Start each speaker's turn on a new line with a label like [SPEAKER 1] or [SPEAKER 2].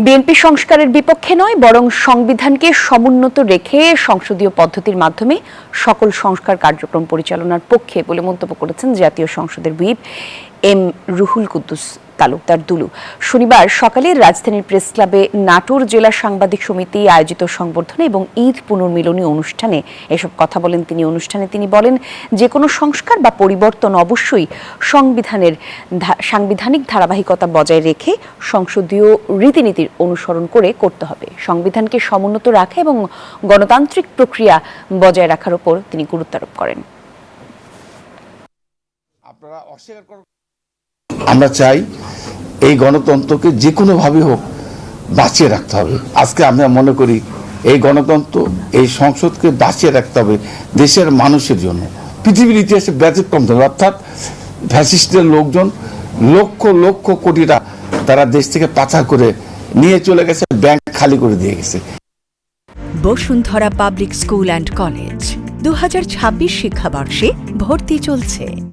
[SPEAKER 1] BNP সংস্কারের বিপক্ষে নয়, বরং সংবিধানকে সমুন্নত রেখে সংসদীয় পদ্ধতির মাধ্যমে সকল সংস্কার কার্যক্রম পরিচালনার পক্ষে বলে মন্তব্য করেছেন জাতীয় সংসদের হুইপ এম রুহুল কুদ্দুস তালুকদার দুলু। শনিবার সকালে রাজধানীর প্রেস ক্লাবে নাটোর জেলা সাংবাদিক সমিতি আয়োজিত সংবর্ধনা এবং ঈদ পুনর্মিলনী অনুষ্ঠানে এসব কথা বলেন তিনি। অনুষ্ঠানে তিনি বলেন, যে কোনো সংস্কার বা পরিবর্তন অবশ্যই সাংবিধানিক ধারাবাহিকতা বজায় রেখে সংসদীয় রীতিনীতির অনুসরণ করে করতে হবে। সংবিধানকে সমুন্নত রাখা এবং গণতান্ত্রিক প্রক্রিয়া বজায় রাখার উপর তিনি গুরুত্ব আরোপ করেন।
[SPEAKER 2] আমরা চাই এই গণতন্ত্রকে যে কোনোভাবে হোক বাঁচিয়ে রাখতে হবে। আজকে আমরা মনে করি এই গণতন্ত্র, এই সংসদকে বাঁচিয়ে রাখতে হবে দেশের মানুষের জন্য। পৃথিবীর ইতিহাসে ব্যতিক্রম ধরে, অর্থাৎ ফ্যাসিস্টের লোকজন লক্ষ লক্ষ কোটি টাকা তারা দেশ থেকে পাচার করে নিয়ে চলে গেছে, ব্যাংক খালি করে দিয়ে গেছে।
[SPEAKER 3] Bashundhara public school and college 2026 শিক্ষাবর্ষে ভর্তি চলছে।